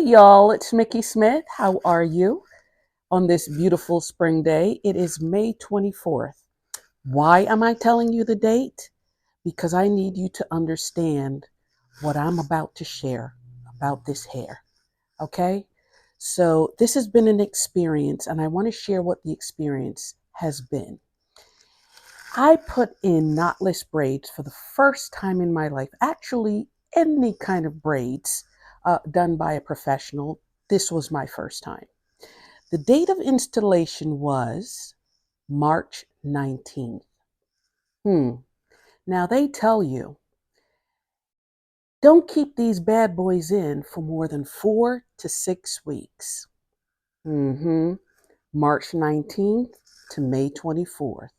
y'all, it's Mickey Smith. How are you on this beautiful spring day? It is May 24th. Why am I telling you the date? Because I need you to understand what I'm about to share about this hair. Okay? So, this has been an experience, and I want to share what the experience has been. I put in knotless braids for the first time in my life. Actually, any kind of braids done by a professional. This was my first time. The date of installation was March 19th. Now they tell you, don't keep these bad boys in for more than 4 to 6 weeks. March 19th to May 24th.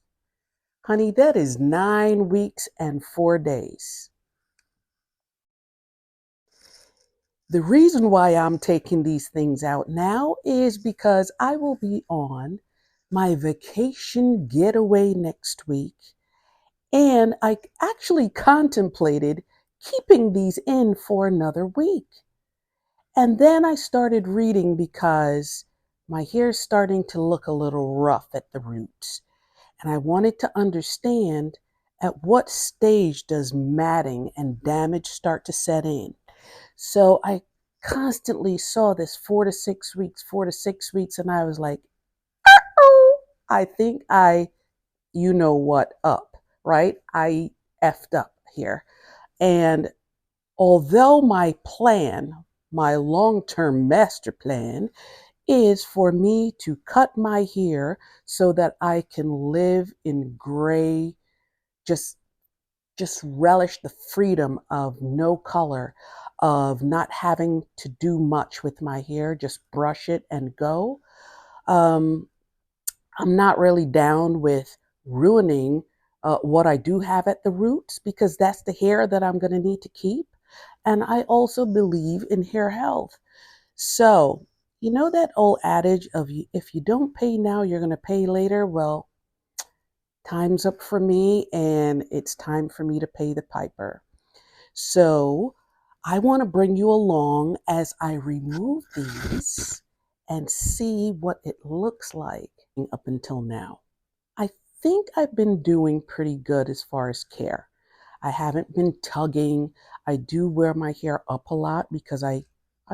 Honey, that is 9 weeks and 4 days. The reason why I'm taking these things out now is because I will be on my vacation getaway next week. And I actually contemplated keeping these in for another week. And then I started reading because my hair's starting to look a little rough at the roots. And I wanted to understand at what stage does matting and damage start to set in. So I constantly saw this 4 to 6 weeks, 4 to 6 weeks, and I was like, oh, I think you know what up, right? I effed up here. And although my plan, my long-term master plan, is for me to cut my hair so that I can live in gray, just relish the freedom of no color, of not having to do much with my hair, just brush it and go. Um, I'm not really down with ruining what I do have at the roots because that's the hair that I'm going to need to keep. And I also believe in hair health. So, you know that old adage of if you don't pay now, you're going to pay later? Well, time's up for me and it's time for me to pay the piper. So I want to bring you along as I remove these and see what it looks like up until now. I think I've been doing pretty good as far as care. I haven't been tugging. I do wear my hair up a lot because I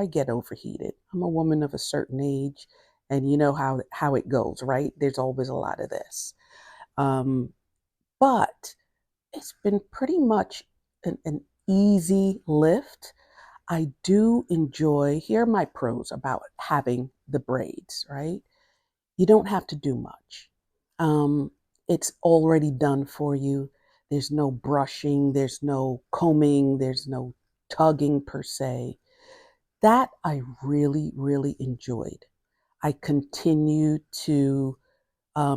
get overheated. I'm a woman of a certain age and you know how it goes, right? There's always a lot of this. But it's been pretty much an easy lift. I do enjoy, here are my pros about having the braids, right? You don't have to do much. It's already done for you. There's no brushing, there's no combing, there's no tugging per se. That I really, really enjoyed. I continue to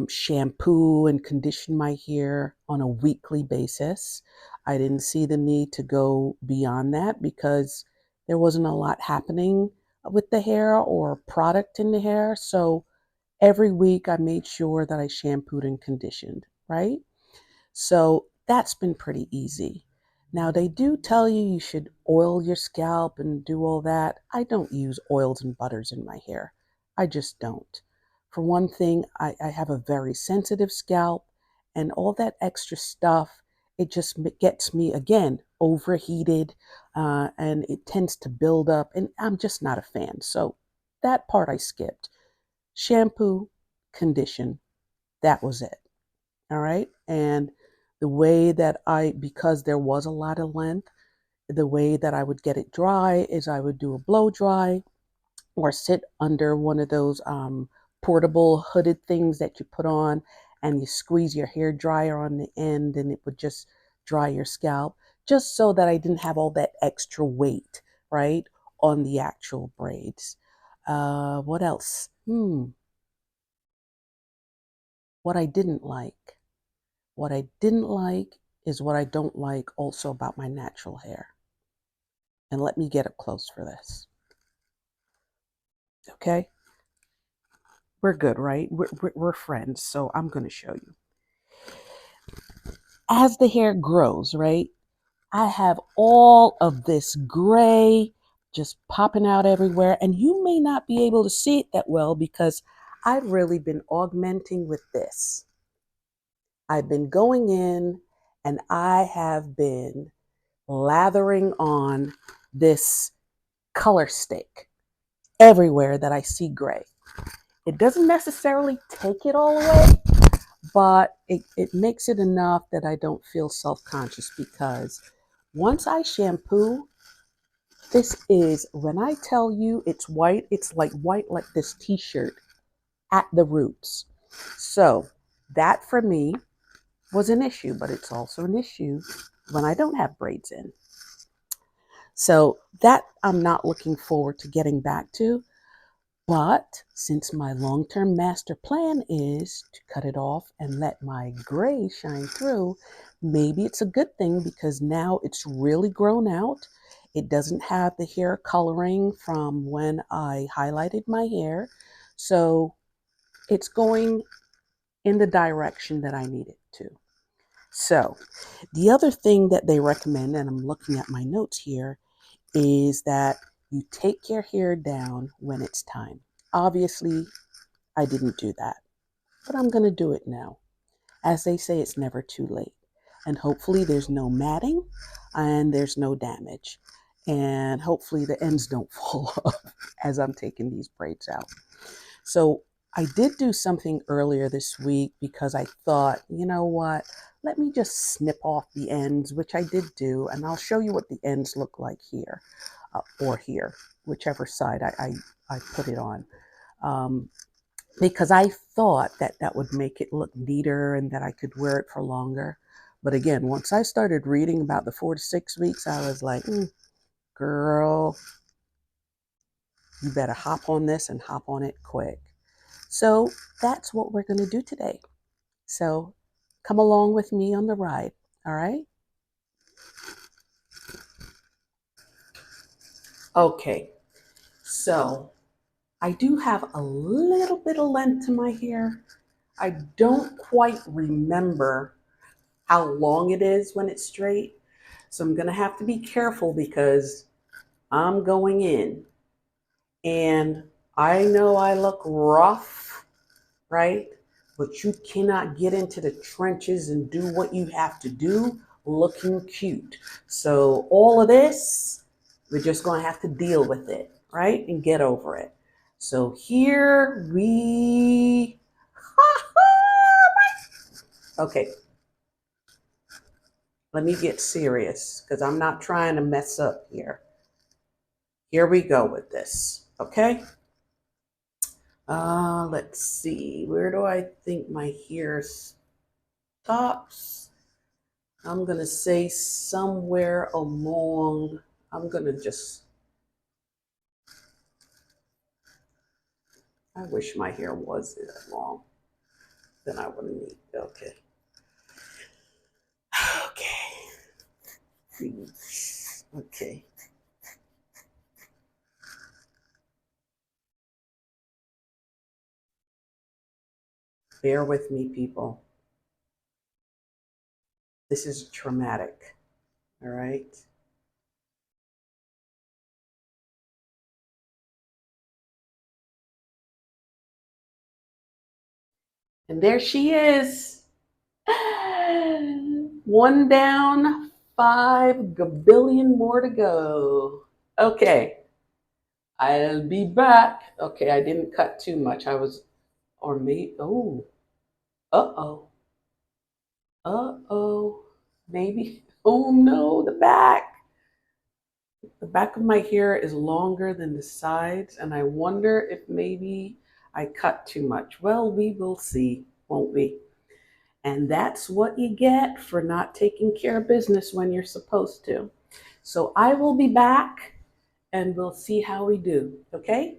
shampoo and condition my hair on a weekly basis. I didn't see the need to go beyond that because there wasn't a lot happening with the hair or product in the hair. So every week I made sure that I shampooed and conditioned, right? So that's been pretty easy. Now, they do tell you should oil your scalp and do all that. I don't use oils and butters in my hair. I just don't. For one thing, I have a very sensitive scalp, and all that extra stuff, it just gets me, again, overheated, and it tends to build up, and I'm just not a fan. So that part I skipped. Shampoo, condition, that was it. All right. And the way that because there was a lot of length, the way that I would get it dry is I would do a blow dry or sit under one of those portable hooded things that you put on and you squeeze your hair dryer on the end and it would just dry your scalp, just so that I didn't have all that extra weight, right, on the actual braids. What else? What I didn't like. What I didn't like is what I don't like also about my natural hair. And let me get up close for this. Okay? We're good, right? We're friends, so I'm going to show you. As the hair grows, right, I have all of this gray, just popping out everywhere. And you may not be able to see it that well because I've really been augmenting with this. I've been going in and I have been lathering on this color stick everywhere that I see gray. It doesn't necessarily take it all away, but it makes it enough that I don't feel self-conscious, because once I shampoo, this is, when I tell you it's white, it's like white like this t-shirt at the roots. So that for me was an issue, but it's also an issue when I don't have braids in. So that I'm not looking forward to getting back to. But since my long-term master plan is to cut it off and let my gray shine through, maybe it's a good thing, because now it's really grown out. It doesn't have the hair coloring from when I highlighted my hair. So it's going in the direction that I need it to. So the other thing that they recommend, and I'm looking at my notes here, is that you take your hair down when it's time. Obviously, I didn't do that, but I'm going to do it now. As they say, it's never too late. And hopefully there's no matting and there's no damage. And hopefully the ends don't fall off as I'm taking these braids out. So I did do something earlier this week because I thought, you know what, let me just snip off the ends, which I did do. And I'll show you what the ends look like here or here, whichever side I put it on. Because I thought that that would make it look neater and that I could wear it for longer. But again, once I started reading about the 4 to 6 weeks, I was like, girl, you better hop on this and hop on it quick. So that's what we're going to do today. So come along with me on the ride. All right. Okay. So I do have a little bit of length to my hair. I don't quite remember how long it is when it's straight. So I'm going to have to be careful because I'm going in. And I know I look rough, right? But you cannot get into the trenches and do what you have to do looking cute. So all of this, we're just going to have to deal with it, right? And get over it. So here we... Okay. Let me get serious because I'm not trying to mess up here. Here we go with this, okay? Let's see. Where do I think my hair stops? I'm going to say somewhere along. I'm going to just... I wish my hair was that long. Then I wouldn't need... Okay. Okay. Okay. Bear with me, people. This is traumatic. All right. And there she is. One down, 5 billion more to go. Okay. I'll be back. Okay, I didn't cut too much. I was, or maybe, oh, uh-oh. Uh-oh. Maybe, oh no, the back. The back of my hair is longer than the sides, and I wonder if maybe I cut too much. Well, we will see, won't we? And that's what you get for not taking care of business when you're supposed to. So I will be back and we'll see how we do, okay?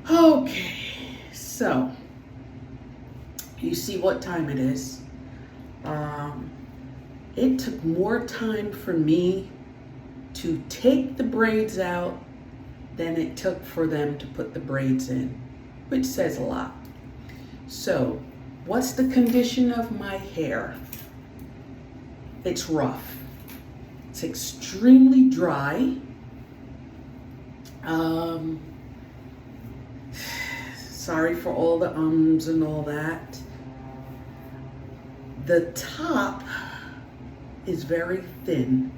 Okay, so you see what time it is. it took more time for me to take the braids out than it took for them to put the braids in, which says a lot. So, what's the condition of my hair? It's rough. It's extremely dry. Sorry for all the ums and all that. The top is very thin.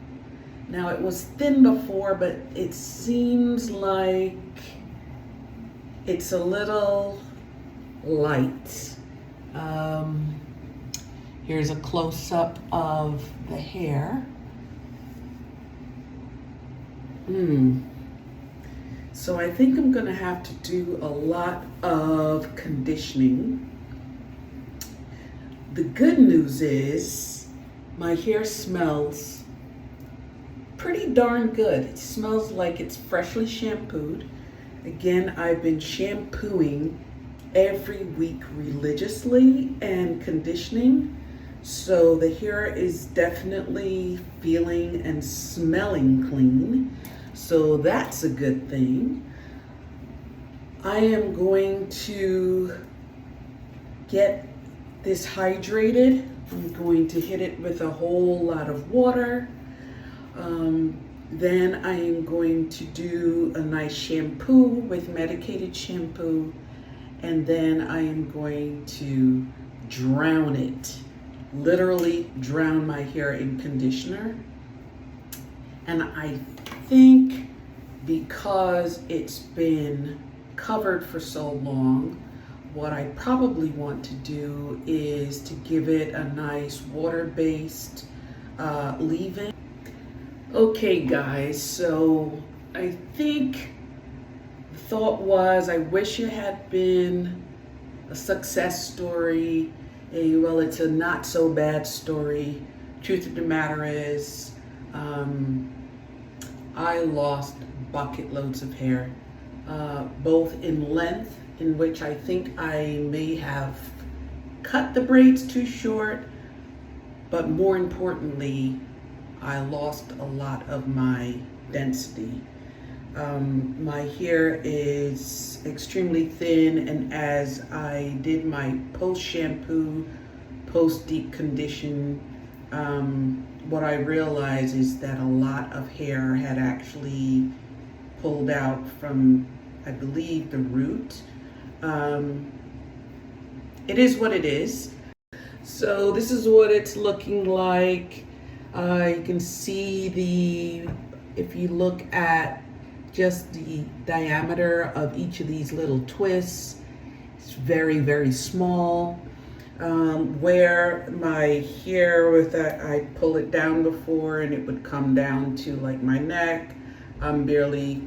Now it was thin before, but it seems like it's a little light. Here's a close-up of the hair. So I think I'm gonna have to do a lot of conditioning. The good news is my hair smells pretty darn good. It smells like it's freshly shampooed. Again, I've been shampooing every week religiously and conditioning. So the hair is definitely feeling and smelling clean. So that's a good thing. I am going to get this hydrated. I'm going to hit it with a whole lot of water. Then I am going to do a nice shampoo with medicated shampoo. And then I am going to drown it. Literally drown my hair in conditioner. And I think because it's been covered for so long, what I probably want to do is to give it a nice water-based leave-in. Okay guys, so I think the thought was I wish it had been a success story. Well, it's a not so bad story. Truth of the matter is, I lost bucket loads of hair, both in length, in which I think I may have cut the braids too short, but more importantly, I lost a lot of my density. My hair is extremely thin, and as I did my post-shampoo, post-deep condition, what I realized is that a lot of hair had actually pulled out from, I believe, the root. It is what it is. So this is what it's looking like. You can see if you look at just the diameter of each of these little twists, it's very, very small. Where my hair with that, I pull it down before and it would come down to like my neck. I'm barely,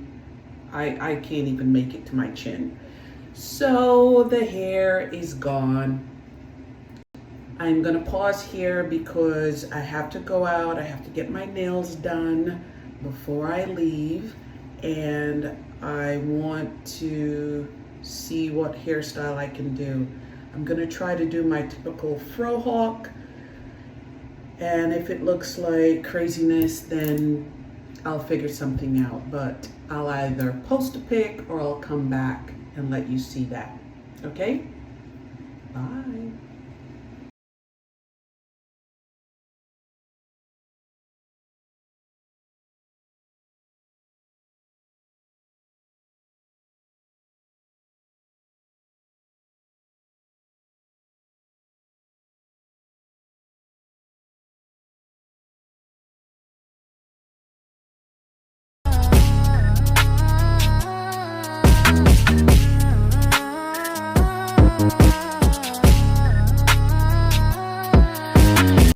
I can't even make it to my chin. So the hair is gone. I'm gonna pause here because I have to go out. I have to get my nails done before I leave. And I want to see what hairstyle I can do. I'm gonna try to do my typical fro hawk. And if it looks like craziness, then I'll figure something out. But I'll either post a pic or I'll come back and let you see that. Okay? Bye.